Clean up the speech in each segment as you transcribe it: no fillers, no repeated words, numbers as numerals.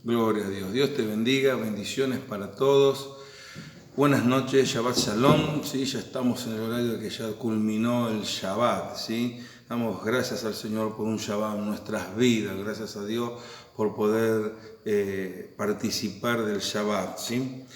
Gloria a Dios. Dios te bendiga, bendiciones para todos. Buenas noches, Shabbat Shalom. ¿Sí? Ya estamos en el horario que ya culminó el Shabbat. ¿Sí? Damos gracias al Señor por un Shabbat en nuestras vidas. Gracias a Dios por poder participar del Shabbat. ¿Sí?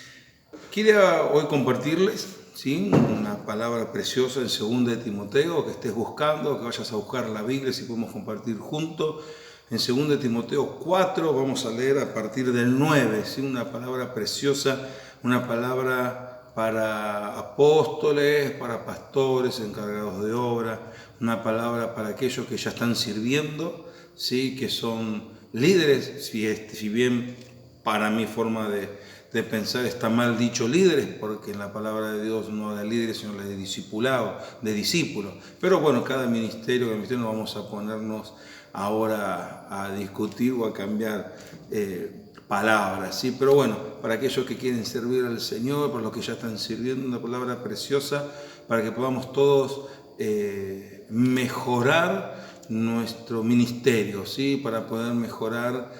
Quiero hoy compartirles, ¿sí?, una palabra preciosa en 2 de Timoteo, que estés buscando, que vayas a buscar la Biblia, si podemos compartir juntos. En 2 de Timoteo 4 vamos a leer a partir del 9, ¿sí? Una palabra preciosa, una palabra para apóstoles, para pastores, encargados de obra, una palabra para aquellos que ya están sirviendo, ¿sí?, que son líderes, si bien para mi forma de pensar está mal dicho líderes, porque en la palabra de Dios no habla de líderes, sino de discipulado, de discípulos. Pero bueno, cada ministerio no vamos a ponernos ahora a discutir o a cambiar palabras, ¿sí? Pero bueno, para aquellos que quieren servir al Señor, para los que ya están sirviendo, una palabra preciosa para que podamos todos mejorar nuestro ministerio, ¿sí? Para poder mejorar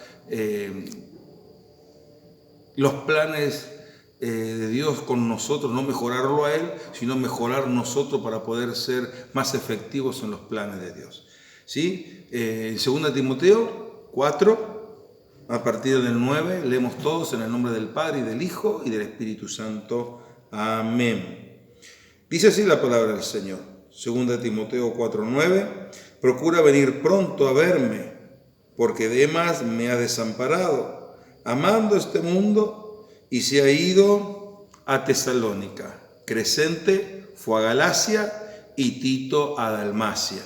los planes de Dios con nosotros, no mejorarlo a Él, sino mejorar nosotros para poder ser más efectivos en los planes de Dios. ¿Sí? En 2 Timoteo 4, a partir del 9, leemos todos en el nombre del Padre y del Hijo y del Espíritu Santo. Amén. Dice así la palabra del Señor. 2 Timoteo 4:9, procura venir pronto a verme, porque Demas me ha desamparado, amando este mundo, y se ha ido a Tesalónica. Crescente fue a Galacia y Tito a Dalmacia.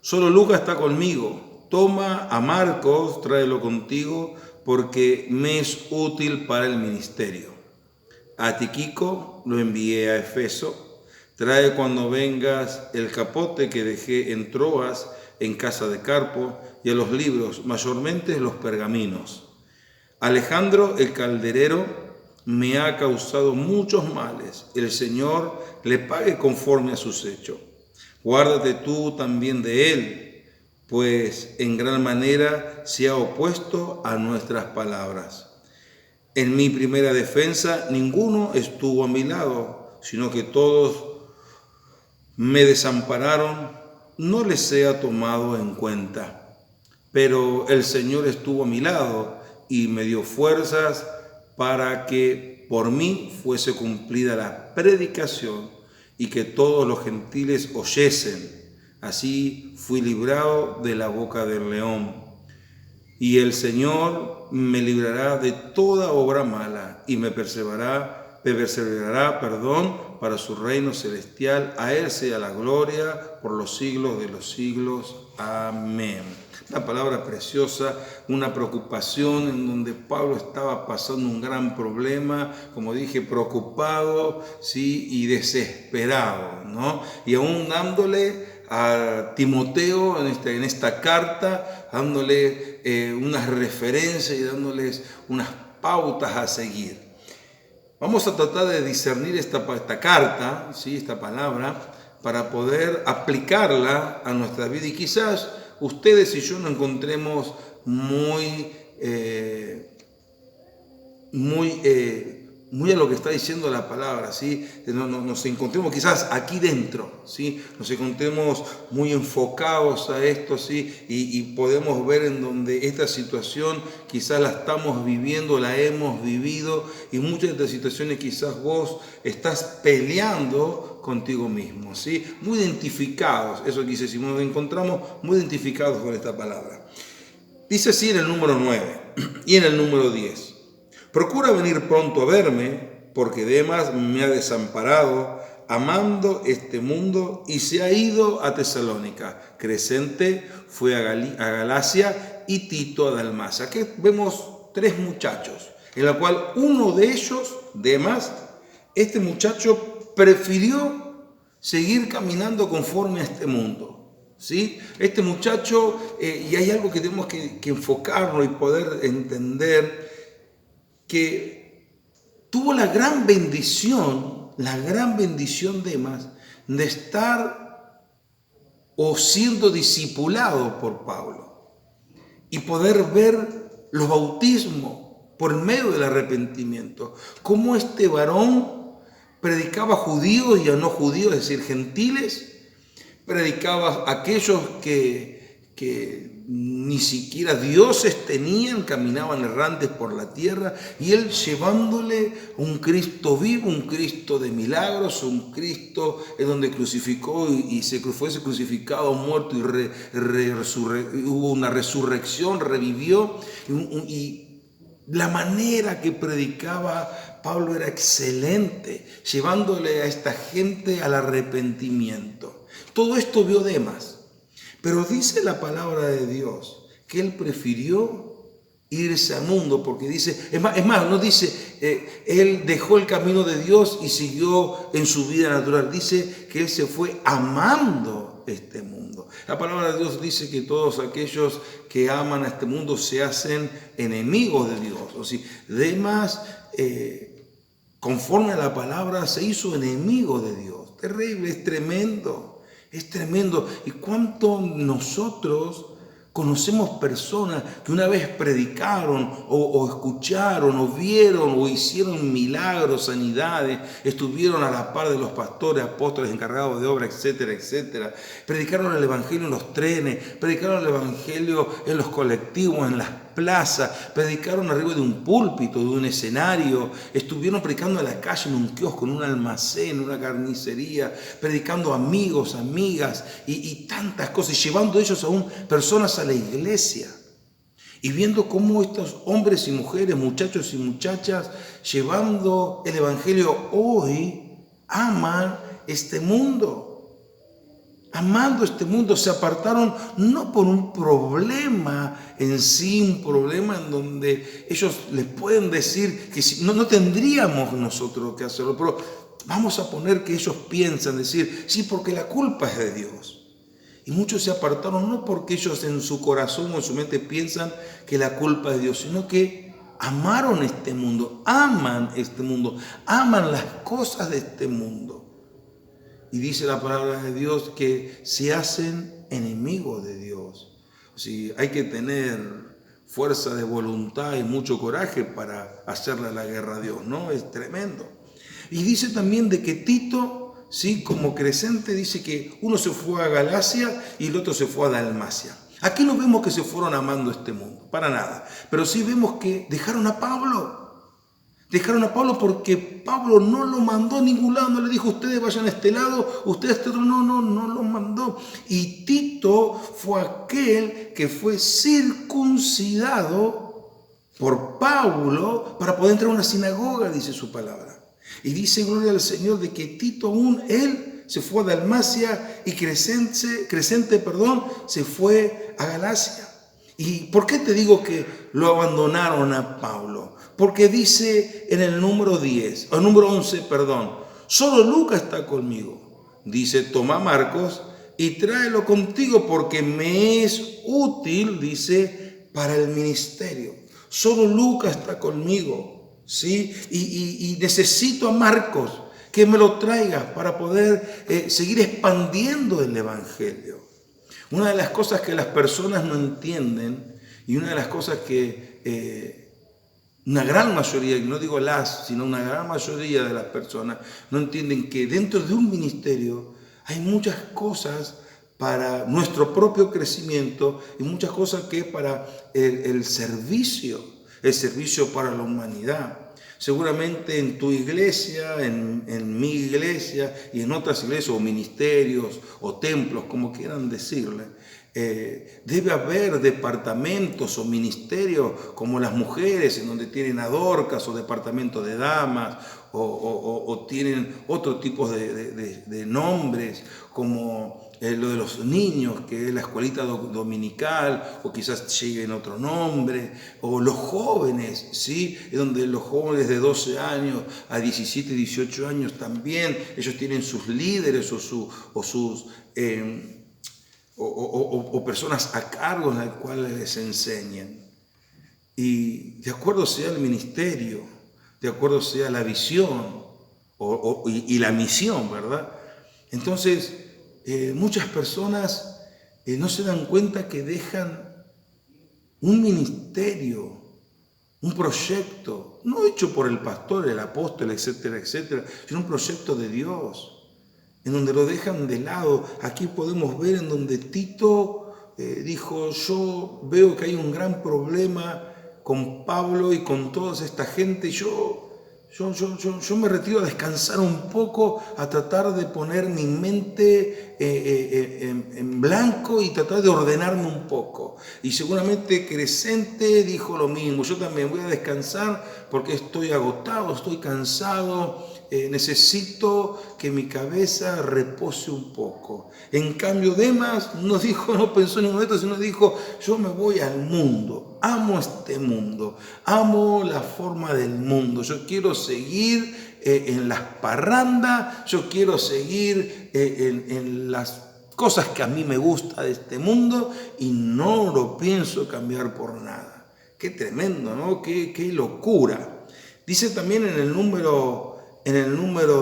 Solo Lucas está conmigo. Toma a Marcos, tráelo contigo, porque me es útil para el ministerio. A Tíquico lo envié a Efeso. Trae cuando vengas el capote que dejé en Troas, en casa de Carpo, y a los libros, mayormente los pergaminos. Alejandro el calderero me ha causado muchos males. El Señor le pague conforme a sus hechos. Guárdate tú también de él, pues en gran manera se ha opuesto a nuestras palabras. En mi primera defensa ninguno estuvo a mi lado, sino que todos me desampararon, no les sea tomado en cuenta. Pero el Señor estuvo a mi lado y me dio fuerzas para que por mí fuese cumplida la predicación y que todos los gentiles oyesen. Así fui librado de la boca del león. Y el Señor me librará de toda obra mala y me perseverará, para su reino celestial. A Él sea la gloria por los siglos de los siglos. Amén. Una palabra preciosa, una preocupación en donde Pablo estaba pasando un gran problema, como dije, preocupado, ¿sí?, y desesperado, ¿no? Y aún dándole a Timoteo en esta carta, dándole unas referencias y dándoles unas pautas a seguir. Vamos a tratar de discernir esta carta, ¿sí?, esta palabra, para poder aplicarla a nuestra vida. Y quizás ustedes y yo nos encontremos muy a lo que está diciendo la palabra, ¿sí? Nos encontremos quizás aquí dentro, ¿sí? Nos encontremos muy enfocados a esto, ¿sí? Y podemos ver en donde esta situación quizás la estamos viviendo, la hemos vivido, y muchas de estas situaciones quizás vos estás peleando contigo mismo, ¿sí? Muy identificados, eso dice, si nos encontramos muy identificados con esta palabra. Dice así en el número 9 y en el número 10. Procura venir pronto a verme, porque Demas me ha desamparado, amando este mundo, y se ha ido a Tesalónica. Crescente fue a Galacia y Tito a Dalmacia. Aquí vemos 3 muchachos, en la cual uno de ellos, Demas, este muchacho prefirió seguir caminando conforme a este mundo. ¿Sí? Este muchacho, y hay algo que tenemos que enfocarnos y poder entender, que tuvo la gran bendición Demas, de estar o siendo discipulado por Pablo y poder ver los bautismos por medio del arrepentimiento. Cómo este varón predicaba a judíos y a no judíos, es decir, gentiles, predicaba a aquellos que ni siquiera dioses tenían, caminaban errantes por la tierra, y él llevándole un Cristo vivo, un Cristo de milagros, un Cristo en donde crucificó y se fuese crucificado, muerto y hubo una resurrección, revivió, y la manera que predicaba Pablo era excelente, llevándole a esta gente al arrepentimiento. Todo esto vio Demas. Pero dice la palabra de Dios que él prefirió irse al mundo, porque dice, es más, no dice, él dejó el camino de Dios y siguió en su vida natural. Dice que él se fue amando este mundo. La palabra de Dios dice que todos aquellos que aman a este mundo se hacen enemigos de Dios. O sea, Demas, conforme a la palabra, se hizo enemigo de Dios. Terrible, es tremendo. Es tremendo. ¿Y cuánto nosotros conocemos personas que una vez predicaron o escucharon o vieron o hicieron milagros, sanidades, estuvieron a la par de los pastores, apóstoles, encargados de obra, etcétera, etcétera? Predicaron el evangelio en los trenes, predicaron el evangelio en los colectivos, en las plazas, predicaron arriba de un púlpito, de un escenario, estuvieron predicando en la calle, en un kiosco, en un almacén, en una carnicería, predicando amigos, amigas y tantas cosas, llevando ellos aún personas a la iglesia. Y viendo cómo estos hombres y mujeres, muchachos y muchachas, llevando el evangelio hoy, aman este mundo. Amando este mundo, se apartaron no por un problema en sí, un problema en donde ellos les pueden decir que si, no tendríamos nosotros que hacerlo, pero vamos a poner que ellos piensan, decir, sí, porque la culpa es de Dios. Y muchos se apartaron no porque ellos en su corazón o en su mente piensan que la culpa es de Dios, sino que amaron este mundo, aman las cosas de este mundo. Y dice la palabra de Dios que se hacen enemigos de Dios. O sea, hay que tener fuerza de voluntad y mucho coraje para hacerle la guerra a Dios, ¿no? Es tremendo. Y dice también de que Tito, ¿sí?, como Crescente, dice que uno se fue a Galacia y el otro se fue a Dalmacia. Aquí no vemos que se fueron amando este mundo, para nada. Pero sí vemos que dejaron a Pablo. Dejaron a Pablo porque Pablo no lo mandó a ningún lado, no le dijo, ustedes vayan a este lado, ustedes a este otro, no lo mandó. Y Tito fue aquel que fue circuncidado por Pablo para poder entrar a una sinagoga, dice su palabra. Y dice, gloria al Señor, de que Tito aún, él se fue a Dalmacia y Crescente, se fue a Galacia. ¿Y por qué te digo que lo abandonaron a Pablo? Porque dice en el número 11, solo Lucas está conmigo. Dice, toma Marcos y tráelo contigo porque me es útil, dice, para el ministerio. Solo Lucas está conmigo, ¿sí? Y necesito a Marcos que me lo traiga para poder seguir expandiendo el evangelio. Una de las cosas que las personas no entienden y una de las cosas que una gran mayoría, y no digo sino una gran mayoría de las personas no entienden que dentro de un ministerio hay muchas cosas para nuestro propio crecimiento y muchas cosas que es para el servicio para la humanidad. Seguramente en tu iglesia, en mi iglesia y en otras iglesias o ministerios o templos, como quieran decirle, debe haber departamentos o ministerios como las mujeres, en donde tienen adorcas o departamentos de damas o tienen otro tipo de nombres, como lo de los niños, que es la escuelita dominical, o quizás lleguen otro nombre, o los jóvenes, ¿sí? Donde los jóvenes de 12 años a 17, 18 años también, ellos tienen sus líderes o personas a cargo en las cuales les enseñan. Y de acuerdo sea el ministerio, de acuerdo sea la visión y la misión, ¿verdad? Entonces, muchas personas no se dan cuenta que dejan un ministerio un proyecto, no hecho por el pastor, el apóstol, etcétera, etcétera, sino un proyecto de Dios, en donde lo dejan de lado. Aquí podemos ver en donde Tito dijo, yo veo que hay un gran problema con Pablo y con toda esta gente, y yo me retiro a descansar un poco, a tratar de poner mi mente en blanco y tratar de ordenarme un poco. Y seguramente Crescente dijo lo mismo, yo también voy a descansar porque estoy agotado, estoy cansado, necesito que mi cabeza repose un poco. En cambio, Demas no pensó en ningún momento, sino dijo, yo me voy al mundo, amo este mundo, amo la forma del mundo, yo quiero seguir en las parrandas, yo quiero seguir en las cosas que a mí me gusta de este mundo y no lo pienso cambiar por nada. Qué tremendo, ¿no? Qué locura. Dice también en el número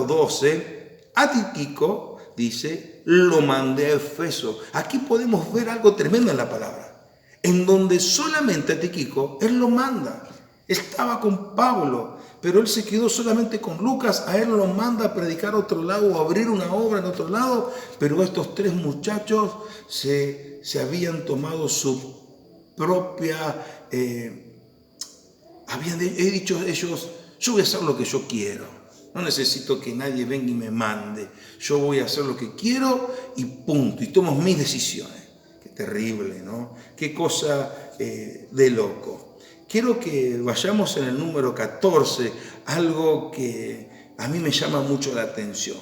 12, a Tíquico, dice, lo mandé a Efeso. Aquí podemos ver algo tremendo en la palabra, en donde solamente a Tíquico él lo manda. Estaba con Pablo, pero él se quedó solamente con Lucas, a él lo manda a predicar a otro lado o a abrir una obra en otro lado, pero estos tres muchachos se habían tomado su propia, habían dicho ellos, yo voy a hacer lo que yo quiero. No necesito que nadie venga y me mande. Yo voy a hacer lo que quiero y punto. Y tomo mis decisiones. Qué terrible, ¿no? Qué cosa de loco. Quiero que vayamos en el número 14, algo que a mí me llama mucho la atención.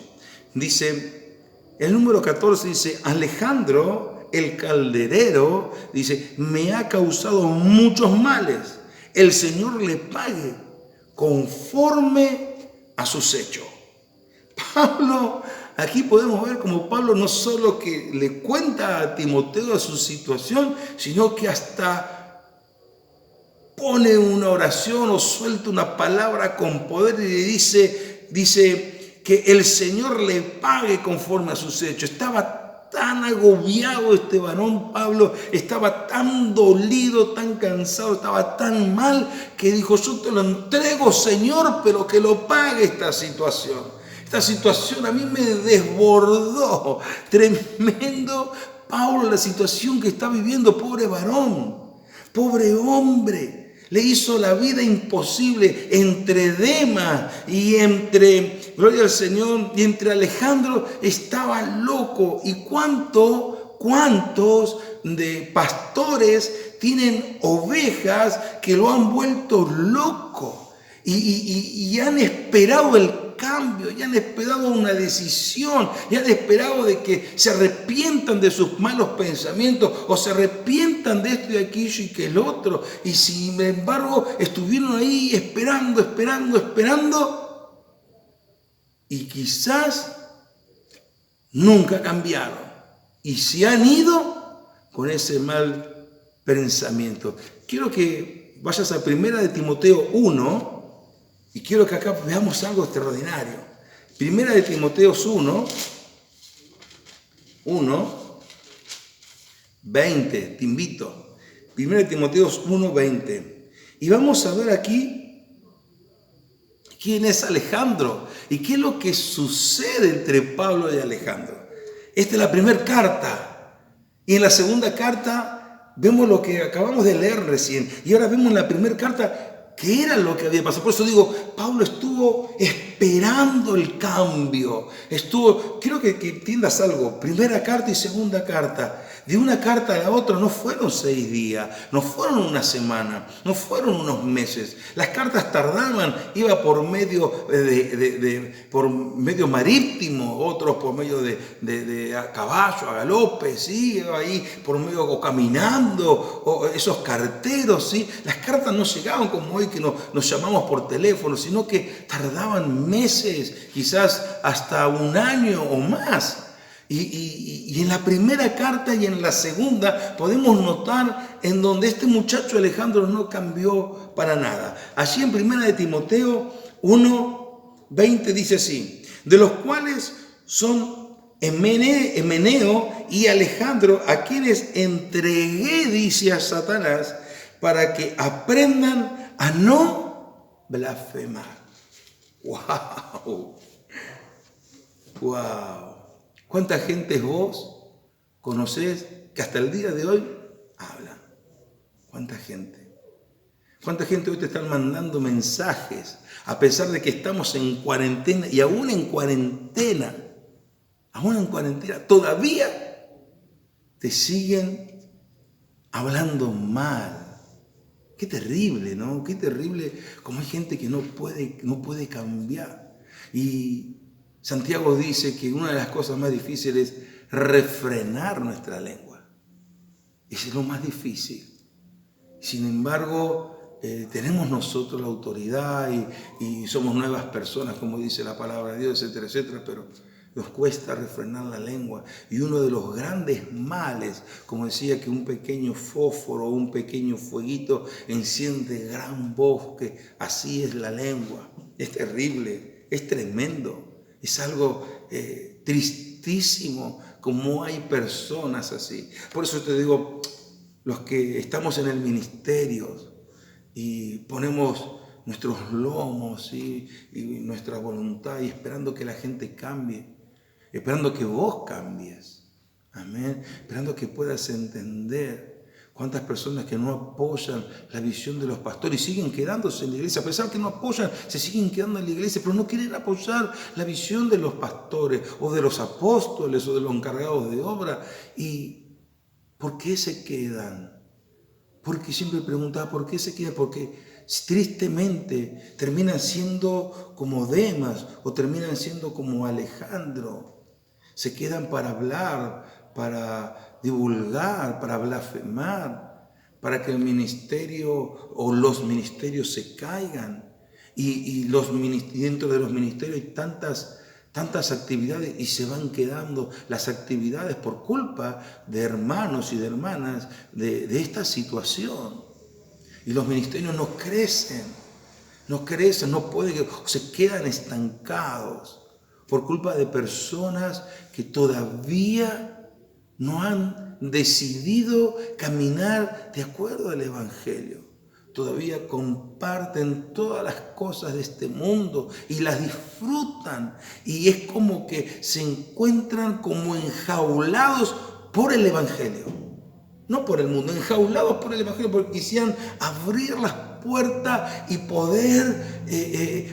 Dice, el número 14 dice, Alejandro, el calderero, dice, me ha causado muchos males. El Señor le pague conforme a sus hechos. Pablo, aquí podemos ver como Pablo no solo que le cuenta a Timoteo su situación, sino que hasta pone una oración o suelta una palabra con poder y le dice que el Señor le pague conforme a sus hechos. Estaba tan agobiado este varón Pablo, estaba tan dolido, tan cansado, estaba tan mal que dijo, yo te lo entrego, Señor, pero que lo pague esta situación. Esta situación a mí me desbordó. Tremendo, Pablo, la situación que está viviendo, pobre varón, pobre hombre. Le hizo la vida imposible entre Demas y entre, gloria al Señor, y entre Alejandro. Estaba loco. ¿Y cuántos de pastores tienen ovejas que lo han vuelto loco? Y han esperado el cambio, ya han esperado una decisión, ya han esperado de que se arrepientan de sus malos pensamientos o se arrepientan de esto y aquello y que el otro, y sin embargo estuvieron ahí esperando y quizás nunca cambiaron y se han ido con ese mal pensamiento. Quiero que vayas a 1 Timoteo 1 y quiero que acá veamos algo extraordinario. 1 Timoteo 1, 20, te invito. 1 Timoteo 1, 20. Y vamos a ver aquí quién es Alejandro y qué es lo que sucede entre Pablo y Alejandro. Esta es la primera carta. Y en la segunda carta vemos lo que acabamos de leer recién. Y ahora vemos en la primera carta qué era lo que había pasado. Por eso digo, Pablo estuvo esperando el cambio. Quiero que entiendas algo. Primera carta y segunda carta. De una carta a la otra no fueron 6 días, no fueron una semana, no fueron unos meses. Las cartas tardaban, iba por medio por medio marítimo, otros por medio de a caballo, a galope, ¿sí? Ahí por medio o caminando, o esos carteros, ¿sí? Las cartas no llegaban como hoy que nos llamamos por teléfono, sino que tardaban meses, quizás hasta un año o más. Y en la primera carta y en la segunda podemos notar en donde este muchacho Alejandro no cambió para nada. Allí en 1 Timoteo 1, 20 dice así, de los cuales son Himeneo y Alejandro, a quienes entregué, dice a Satanás, para que aprendan a no blasfemar. ¡Wow! ¡Wow! ¿Cuánta gente vos conocés que hasta el día de hoy hablan? ¿Cuánta gente? ¿Cuánta gente hoy te están mandando mensajes a pesar de que estamos en cuarentena y aún en cuarentena, todavía te siguen hablando mal? Qué terrible, ¿no? Qué terrible como hay gente que no puede cambiar. Y Santiago dice que una de las cosas más difíciles es refrenar nuestra lengua. Eso es lo más difícil. Sin embargo, tenemos nosotros la autoridad y somos nuevas personas, como dice la palabra de Dios, etcétera, etcétera, pero nos cuesta refrenar la lengua. Y uno de los grandes males, como decía, que un pequeño fósforo o un pequeño fueguito enciende gran bosque, así es la lengua. Es terrible, es tremendo, es algo tristísimo como hay personas así. Por eso te digo, los que estamos en el ministerio y ponemos nuestros lomos y nuestra voluntad y esperando que la gente cambie, esperando que vos cambies, amén, esperando que puedas entender. Cuántas personas que no apoyan la visión de los pastores y siguen quedándose en la iglesia, a pesar que no apoyan, se siguen quedando en la iglesia, pero no quieren apoyar la visión de los pastores o de los apóstoles o de los encargados de obra. ¿Y por qué se quedan? Porque siempre preguntaba, ¿por qué se quedan? Porque tristemente terminan siendo como Demas o terminan siendo como Alejandro. Se quedan para hablar, para divulgar, para blasfemar, para que el ministerio o los ministerios se caigan. Y dentro de los ministerios hay tantas actividades y se van quedando las actividades por culpa de hermanos y de hermanas de esta situación. Y los ministerios no crecen, no pueden, se quedan estancados por culpa de personas que todavía no han decidido caminar de acuerdo al Evangelio. Todavía comparten todas las cosas de este mundo y las disfrutan. Y es como que se encuentran como enjaulados por el Evangelio. No por el mundo, enjaulados por el Evangelio, porque quisieran abrir las puertas y poder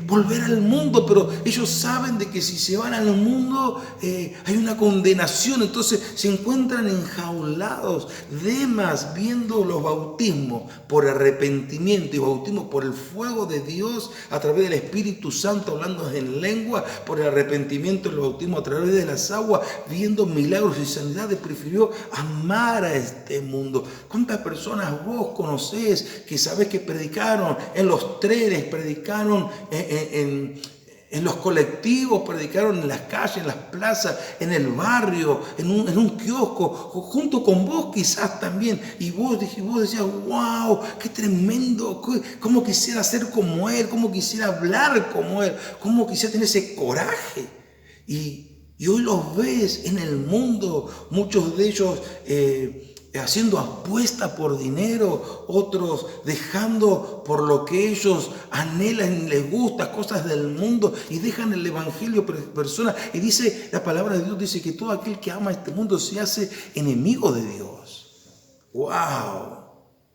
volver al mundo, pero ellos saben de que si se van al mundo hay una condenación, entonces se encuentran enjaulados. Demas, viendo los bautismos por arrepentimiento y bautismo por el fuego de Dios a través del Espíritu Santo, hablando en lengua, por el arrepentimiento y el bautismo a través de las aguas, viendo milagros y sanidades, prefirió amar a este mundo. ¿Cuántas personas vos conocés que sabés que predicaron en los trenes, predicaron en los colectivos, predicaron en las calles, en las plazas, en el barrio, en un kiosco, junto con vos quizás también? Y vos decías, wow, qué tremendo, cómo quisiera ser como él, cómo quisiera hablar como él, cómo quisiera tener ese coraje. Y hoy los ves en el mundo, muchos de ellos haciendo apuestas por dinero, otros dejando por lo que ellos anhelan, les gusta, cosas del mundo, y dejan el Evangelio personas. Y dice, la palabra de Dios dice que todo aquel que ama este mundo se hace enemigo de Dios. ¡Wow!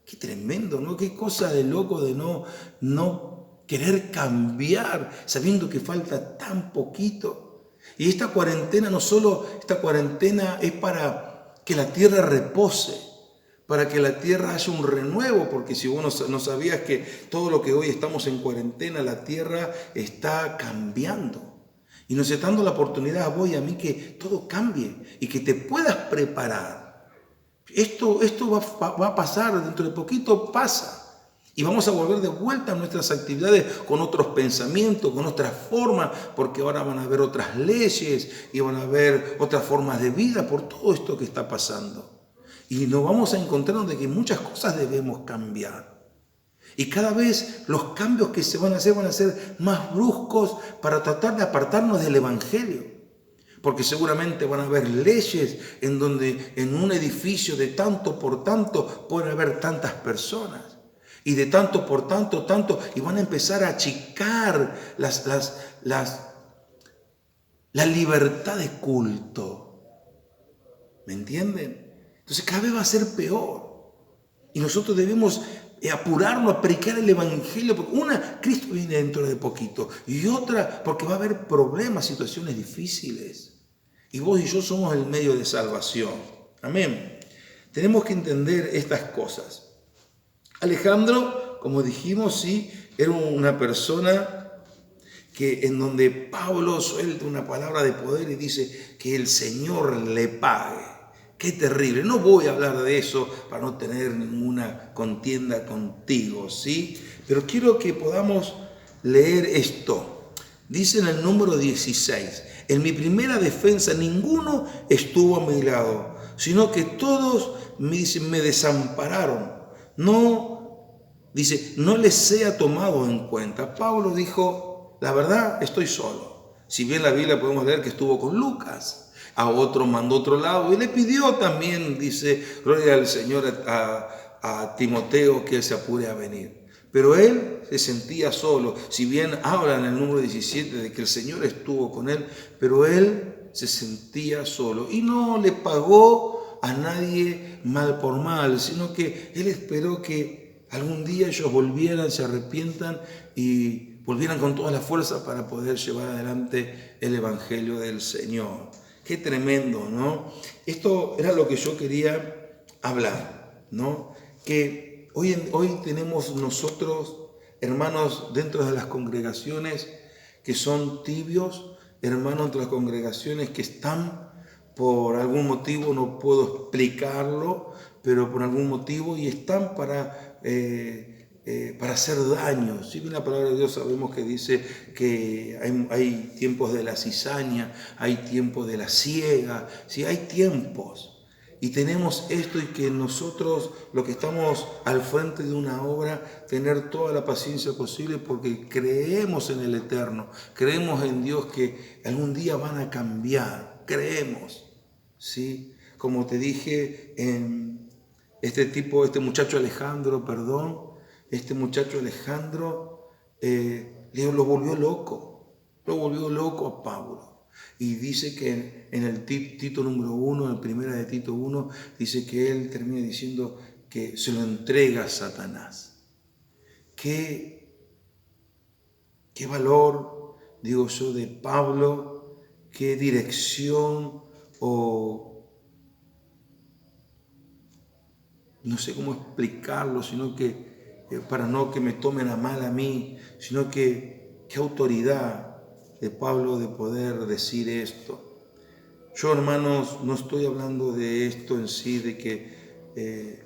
¡Qué tremendo!, ¿no? Qué cosa de loco de no querer cambiar, sabiendo que falta tan poquito. Y esta cuarentena, no solo esta cuarentena es para que la tierra repose, para que la tierra haya un renuevo, porque si vos no sabías que todo lo que hoy estamos en cuarentena, la tierra está cambiando. Y nos está dando la oportunidad a vos y a mí que todo cambie y que te puedas preparar. Esto va a pasar, dentro de poquito pasa. Y vamos a volver de vuelta a nuestras actividades con otros pensamientos, con otras formas, porque ahora van a haber otras leyes y van a haber otras formas de vida por todo esto que está pasando. Y nos vamos a encontrar de que muchas cosas debemos cambiar. Y cada vez los cambios que se van a hacer más bruscos para tratar de apartarnos del Evangelio. Porque seguramente van a haber leyes en donde en un edificio de tanto por tanto pueden haber tantas personas. Y de tanto por tanto, y van a empezar a achicar la libertad de culto. ¿Me entienden? Entonces cada vez va a ser peor. Y nosotros debemos apurarnos a predicar el evangelio. Porque una, Cristo viene dentro de poquito. Y otra, porque va a haber problemas, situaciones difíciles. Y vos y yo somos el medio de salvación. Amén. Tenemos que entender estas cosas. Alejandro, como dijimos, sí, era una persona que en donde Pablo suelta una palabra de poder y dice que el Señor le pague. Qué terrible. No voy a hablar de eso para no tener ninguna contienda contigo, ¿sí? Pero quiero que podamos leer esto. Dice en el número 16, en mi primera defensa ninguno estuvo a mi lado, sino que todos me desampararon. No les sea tomado en cuenta. Pablo dijo, la verdad, estoy solo. Si bien la Biblia podemos leer que estuvo con Lucas, a otro mandó a otro lado y le pidió también, dice, gloria al Señor, a Timoteo que se apure a venir. Pero él se sentía solo. Si bien habla en el número 17 de que el Señor estuvo con él, pero él se sentía solo y no le pagó a nadie mal por mal, sino que él esperó que algún día ellos volvieran, se arrepientan y volvieran con toda la fuerza para poder llevar adelante el Evangelio del Señor. Qué tremendo, ¿no? Esto era lo que yo quería hablar, ¿no? Que hoy tenemos nosotros, hermanos, dentro de las congregaciones que son tibios, hermanos de las congregaciones que están por algún motivo, no puedo explicarlo, pero por algún motivo, y están para hacer daño. Si bien la palabra de Dios sabemos que dice que hay tiempos de la cizaña, hay tiempos de la siega, ¿sí? Hay tiempos. Y tenemos esto y que nosotros, los que estamos al frente de una obra, tener toda la paciencia posible porque creemos en el Eterno, creemos en Dios que algún día van a cambiar, creemos, ¿sí? Como te dije, en este muchacho Alejandro, este muchacho Alejandro lo volvió loco a Pablo. Y dice que en el Tito número 1, en primera de Tito 1, dice que él termina diciendo que se lo entrega a Satanás. Qué valor, digo yo, de Pablo, qué dirección o no sé cómo explicarlo, sino que para no que me tomen a mal a mí, sino que qué autoridad de Pablo de poder decir esto. Yo, hermanos, no estoy hablando de esto en sí, de que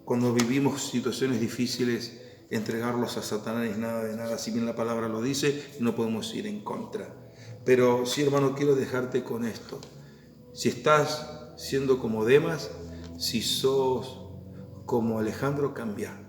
cuando vivimos situaciones difíciles, entregarlos a Satanás, nada de nada, si bien la palabra lo dice, no podemos ir en contra. Pero sí, hermano, quiero dejarte con esto. Si estás siendo como Demas, si sos como Alejandro, cambia,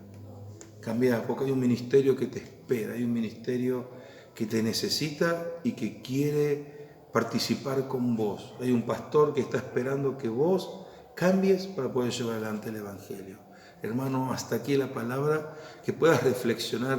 porque hay un ministerio que te espera, hay un ministerio que te necesita y que quiere participar con vos. Hay un pastor que está esperando que vos cambies para poder llevar adelante el Evangelio. Hermano, hasta aquí la palabra, que puedas reflexionar